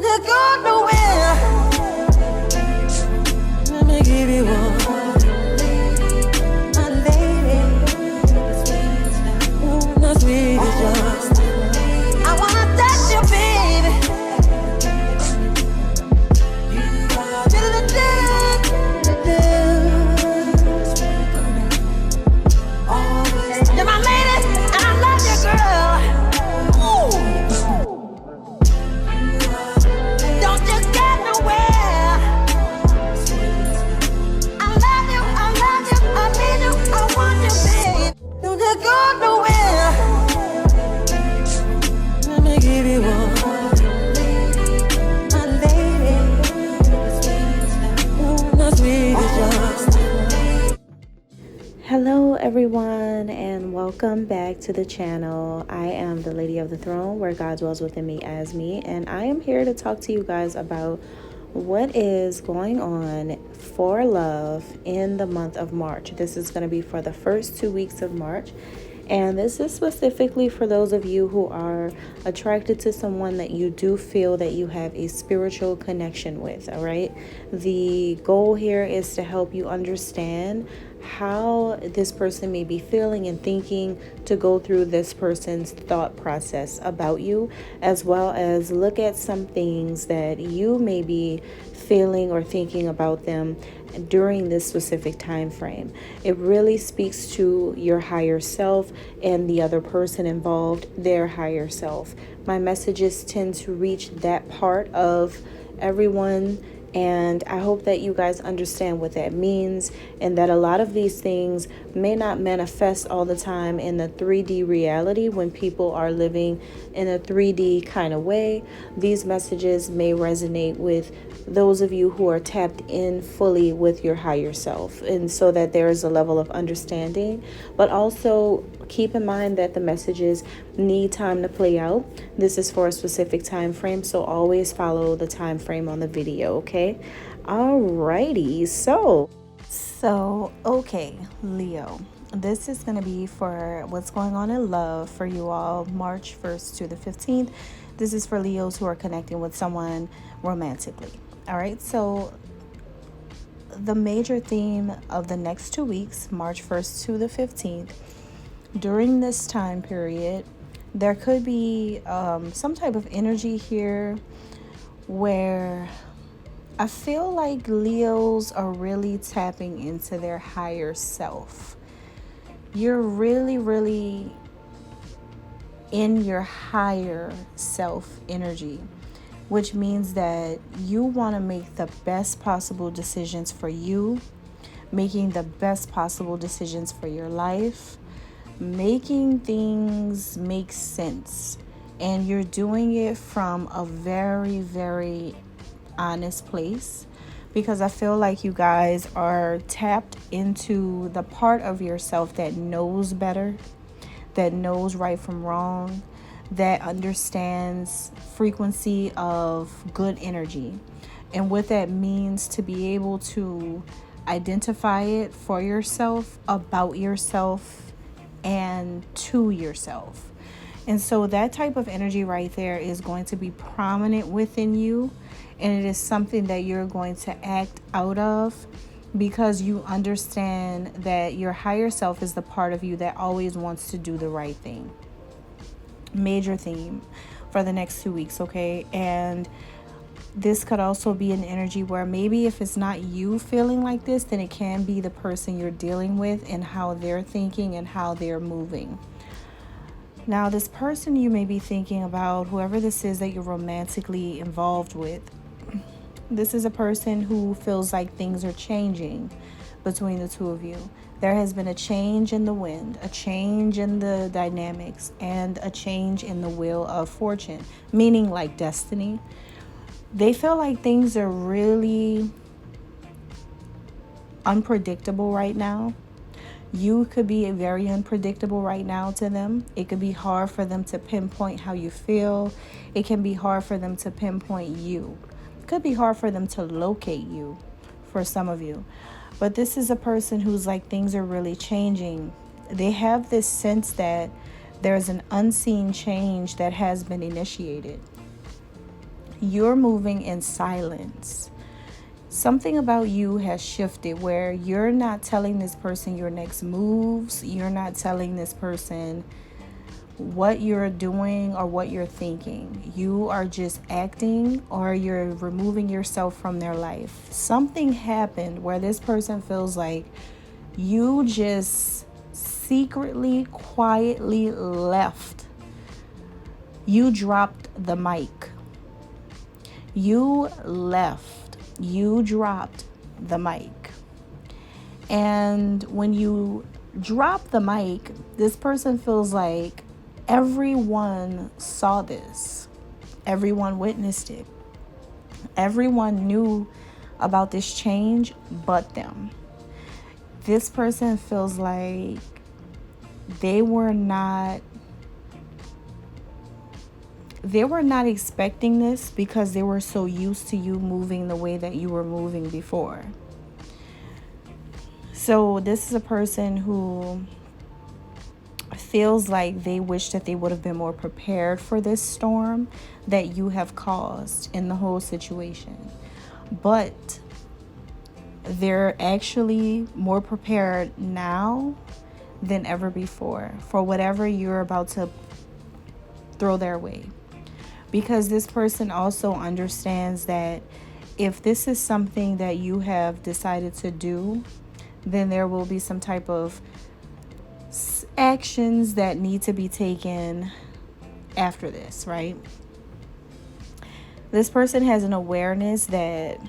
Don't go nowhere. Let me give you one. My lady. The sweetest one. I wanna touch you, baby. You're my lady, and I love you, girl. Ooh. Don't you get nowhere. I love you, I need you, I want you, babe. Don't you go nowhere. Let me give you one. My lady. The sweetest one. Hello everyone, and welcome back to the channel. I am the Lady of the Throne, where God dwells within me as me, and I am here to talk to you guys about what is going on for love in the month of March. This is going to be for the first 2 weeks of March, and this is specifically for those of you who are attracted to someone that you do feel that you have a spiritual connection with. All right, the goal here is to help you understand how this person may be feeling and thinking, to go through this person's thought process about you, as well as look at some things that you may be feeling or thinking about them during this specific time frame. It really speaks to your higher self and the other person involved, their higher self. My messages tend to reach that part of everyone, and I hope that you guys understand what that means, and that a lot of these things may not manifest all the time in the 3D reality when people are living in a 3D kind of way. These messages may resonate with those of you who are tapped in fully with your higher self, and so that there is a level of understanding. But also keep in mind that the messages need time to play out. This is for a specific time frame, so always follow the time frame on the video, okay? Alrighty, so okay, Leo, this is going to be for what's going on in love for you all, March 1st to the 15th. This is for Leos who are connecting with someone romantically. All right, so the major theme of the next 2 weeks, March 1st to the 15th, during this time period, there could be some type of energy here where I feel like Leos are really tapping into their higher self. You're really in your higher self energy, which means that you want to make the best possible decisions for you, making the best possible decisions for your life, making things make sense. And you're doing it from a very honest place, because I feel like you guys are tapped into the part of yourself that knows better, that knows right from wrong, that understands frequency of good energy, and what that means to be able to identify it for yourself, about yourself, and to yourself. And so that type of energy right there is going to be prominent within you, and it is something that you're going to act out of, because you understand that your higher self is the part of you that always wants to do the right thing. Major theme for the next 2 weeks, okay? And this could also be an energy where maybe if it's not you feeling like this, then it can be the person you're dealing with and how they're thinking and how they're moving. Now, this person you may be thinking about, whoever this is that you're romantically involved with, this is a person who feels like things are changing between the two of you. There has been a change in the wind, a change in the dynamics, and a change in the wheel of fortune, meaning like destiny. They feel like things are really unpredictable right now. You could be very unpredictable right now to them. It could be hard for them to pinpoint how you feel. It can be hard for them to pinpoint you. It could be hard for them to locate you for some of you. But this is a person who's like, things are really changing. They have this sense that there's an unseen change that has been initiated. you're moving in silence. Something about you has shifted where you're not telling this person your next moves. You're not telling this person what you're doing or what you're thinking. You are just acting, or you're removing yourself from their life. Something happened where this person feels like you just secretly, quietly left. You dropped the mic. You left. You dropped the mic. And when you drop the mic, this person feels like everyone saw this. Everyone witnessed it. Everyone knew about this change but them. This person feels like they were not expecting this because they were so used to you moving the way that you were moving before. So this is a person who feels like they wish that they would have been more prepared for this storm that you have caused in the whole situation. But they're actually more prepared now than ever before for whatever you're about to throw their way. Because this person also understands that if this is something that you have decided to do, then there will be some type of actions that need to be taken after this, right? This person has an awareness that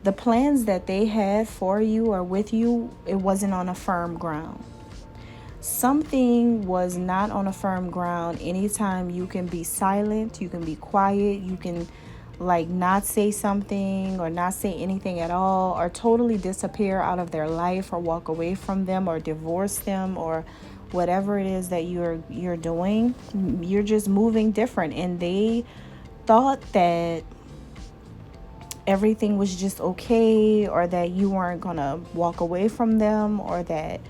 the plans that they had for you or with you, it wasn't on a firm ground. Something was not on a firm ground. Anytime you can be silent, you can be quiet, you can not say something or not say anything at all, or totally disappear out of their life, or walk away from them, or divorce them, or whatever it is that you're doing. You're just moving different, and they thought that everything was just okay, or that you weren't gonna walk away from them, or that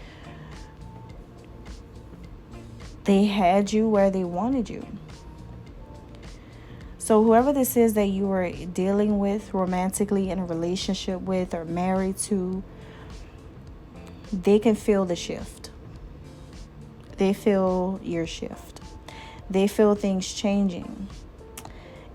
they had you where they wanted you. So whoever this is that you were dealing with romantically, in a relationship with, or married to, they can feel the shift. They feel your shift. They feel things changing.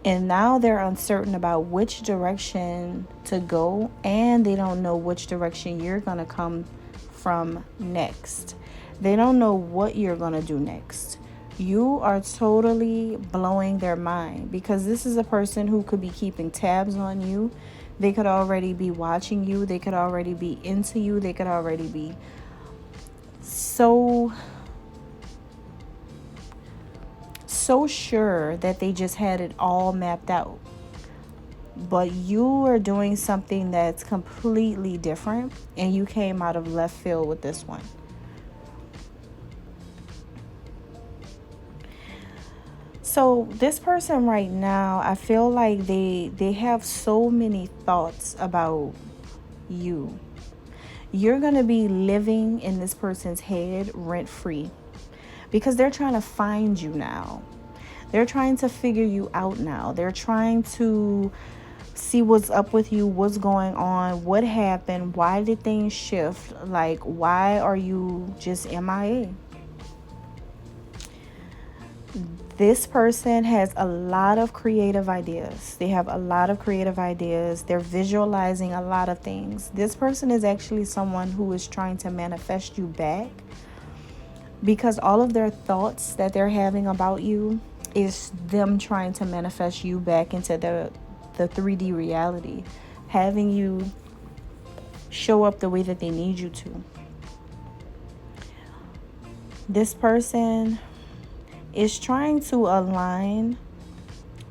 And now they're uncertain about which direction to go, and they don't know which direction you're going to come from next. They don't know what you're going to do next. You are totally blowing their mind, because this is a person who could be keeping tabs on you. They could already be watching you. They could already be into you. They could already be so sure that they just had it all mapped out. But you are doing something that's completely different, and you came out of left field with this one. So this person right now, I feel like they have so many thoughts about you. You're going to be living in this person's head rent-free, because they're trying to find you now. They're trying to figure you out now. They're trying to see what's up with you, what's going on, what happened, why did things shift, why are you just MIA? This person has a lot of creative ideas. They have a lot of creative ideas. They're visualizing a lot of things. This person is actually someone who is trying to manifest you back, because all of their thoughts that they're having about you is them trying to manifest you back into the 3D reality, having you show up the way that they need you to. This person is trying to align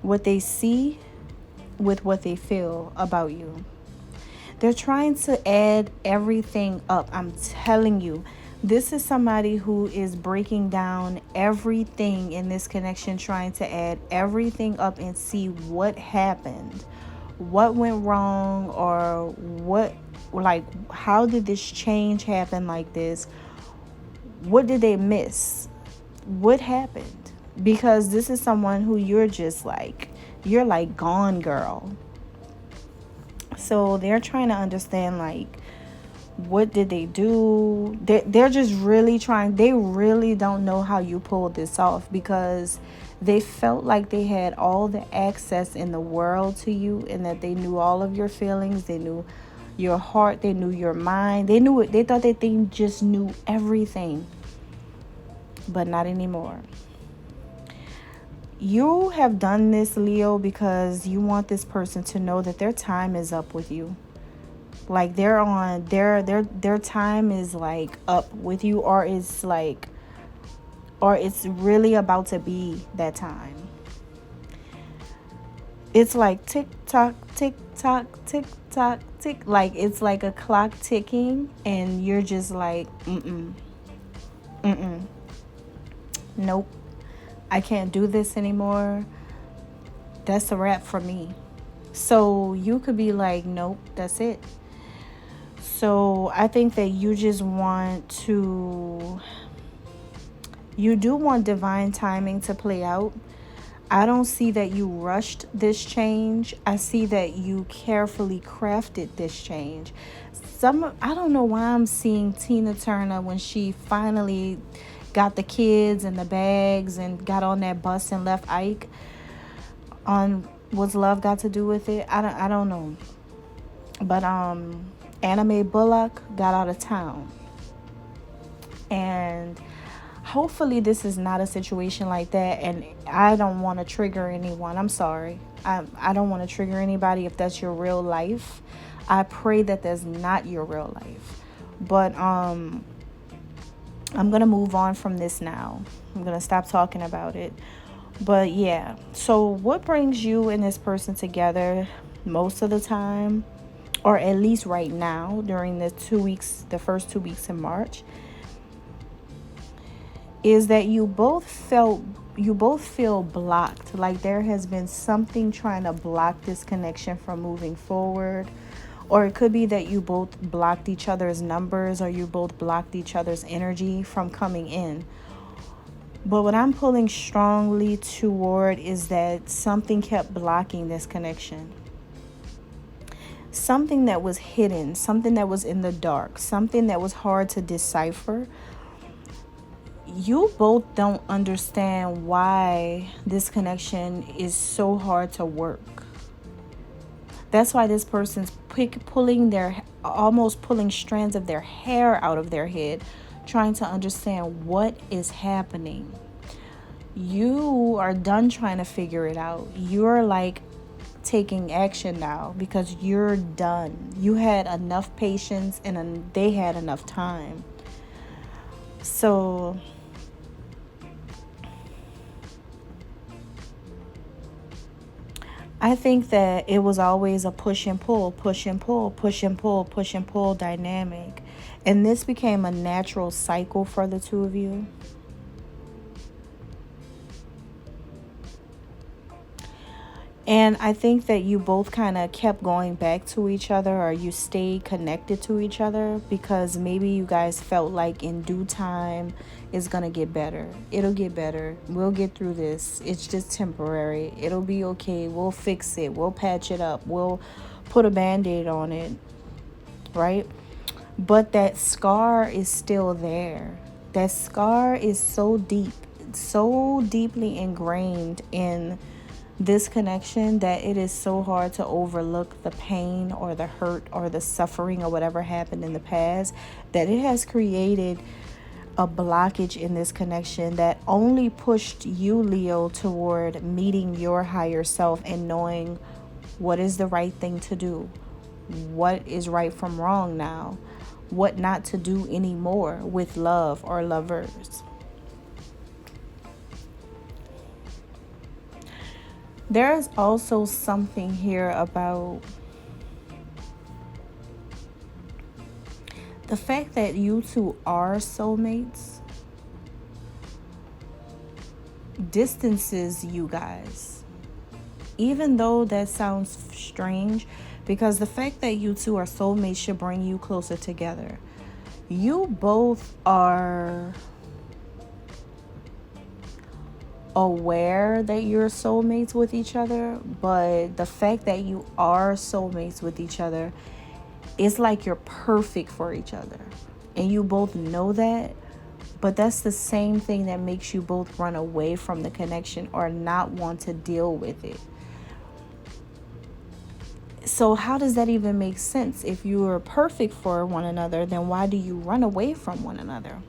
what they see with what they feel about you. They're trying to add everything up. I'm telling you, this is somebody who is breaking down everything in this connection, trying to add everything up and see what happened, what went wrong, or how did this change happen like this? What did they miss? What happened? Because this is someone who you're just you're like gone, girl. So they're trying to understand, like, what did they do? They're just really trying. They really don't know how you pulled this off, because they felt like they had all the access in the world to you, and that they knew all of your feelings. They knew your heart. They knew your mind. They knew it. They thought that they just knew everything, but not anymore. You have done this, Leo, because you want this person to know that their time is up with you. Like, they're on their time is like up with you, or it's like, or it's really about to be that time. It's like tick tock, tick tock, tick tock, tick. Like, it's like a clock ticking, and you're just like, nope, I can't do this anymore. That's a wrap for me. So you could be like, nope, that's it. So I think that you do want divine timing to play out. I don't see that you rushed this change. I see that you carefully crafted this change. I don't know why I'm seeing Tina Turner when she finally got the kids and the bags and got on that bus and left Ike. On what's love got to do with it? I don't know. But Anna Mae Bullock got out of town. And hopefully this is not a situation like that. And I don't want to trigger anyone. I'm sorry. I don't want to trigger anybody if that's your real life. I pray that that's not your real life. But I'm going to move on from this now. I'm going to stop talking about it. But yeah. So what brings you and this person together most of the time, or at least right now during the first 2 weeks in March, is that you both feel blocked. Like there has been something trying to block this connection from moving forward. Or it could be that you both blocked each other's numbers, or you both blocked each other's energy from coming in. But what I'm pulling strongly toward is that something kept blocking this connection. Something that was hidden, something that was in the dark, something that was hard to decipher. You both don't understand why this connection is so hard to work. That's why this person's almost pulling strands of their hair out of their head, trying to understand what is happening. You are done trying to figure it out. You're like taking action now because you're done. You had enough patience and they had enough time. So I think that it was always a push and pull, push and pull, push and pull, push and pull dynamic. And this became a natural cycle for the two of you. And I think that you both kind of kept going back to each other, or you stayed connected to each other, because maybe you guys felt like in due time it's going to get better. It'll get better. We'll get through this. It's just temporary. It'll be okay. We'll fix it. We'll patch it up. We'll put a Band-Aid on it. Right? But that scar is still there. That scar is so deep, so deeply ingrained in this connection that it is so hard to overlook the pain or the hurt or the suffering or whatever happened in the past, that it has created a blockage in this connection that only pushed you, Leo, toward meeting your higher self and knowing what is the right thing to do, what is right from wrong now, what not to do anymore with love or lovers. There is also something here about the fact that you two are soulmates distances you guys. Even though that sounds strange, because the fact that you two are soulmates should bring you closer together. You both are aware that you're soulmates with each other, but the fact that you are soulmates with each other, it's like you're perfect for each other. And you both know that, but that's the same thing that makes you both run away from the connection or not want to deal with it. So how does that even make sense? If you are perfect for one another, then why do you run away from one another?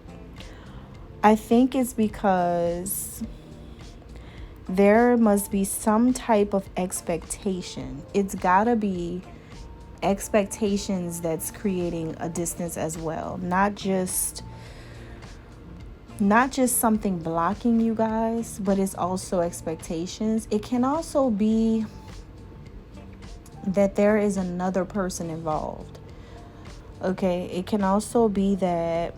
I think it's because there must be some type of expectation. It's gotta be expectations that's creating a distance as well. Not just something blocking you guys, but it's also expectations. It can also be that there is another person involved. Okay, it can also be that,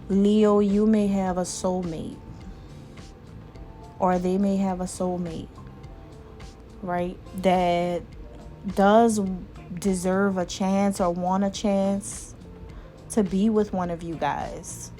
Leo, you may have a soulmate, or they may have a soulmate, right, that does deserve a chance or want a chance to be with one of you guys.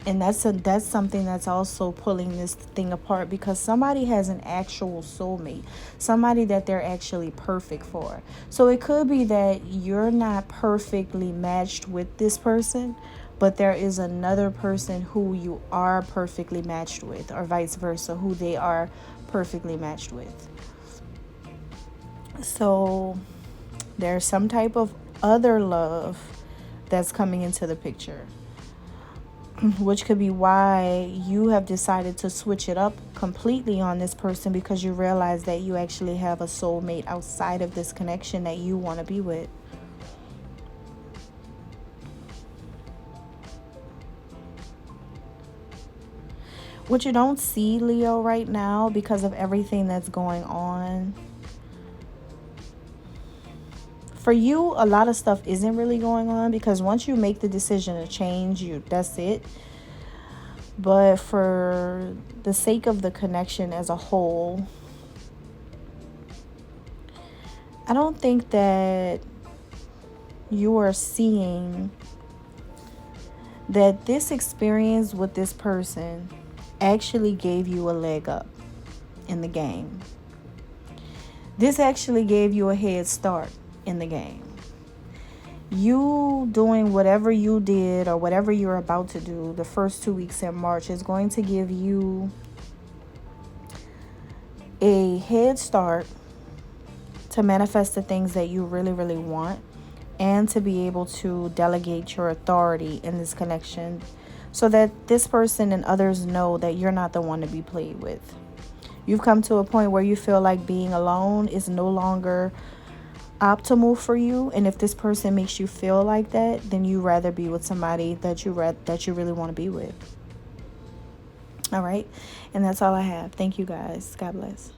And that's something that's also pulling this thing apart, because somebody has an actual soulmate, somebody that they're actually perfect for. So it could be that you're not perfectly matched with this person, but there is another person who you are perfectly matched with, or vice versa, who they are perfectly matched with. So there's some type of other love that's coming into the picture, which could be why you have decided to switch it up completely on this person, because you realize that you actually have a soulmate outside of this connection that you want to be with. What you don't see, Leo, right now, because of everything that's going on, for you, a lot of stuff isn't really going on, because once you make the decision to change, that's it. But for the sake of the connection as a whole, I don't think that you are seeing that this experience with this person actually gave you a leg up in the game. This actually gave you a head start in the game. You doing whatever you did or whatever you're about to do the first 2 weeks in March is going to give you a head start to manifest the things that you really, really want, and to be able to delegate your authority in this connection, so that this person and others know that you're not the one to be played with. You've come to a point where you feel like being alone is no longer optimal for you, and if this person makes you feel like that, then you rather be with somebody that you really want to be with. All right, and that's all I have. Thank you guys. God bless.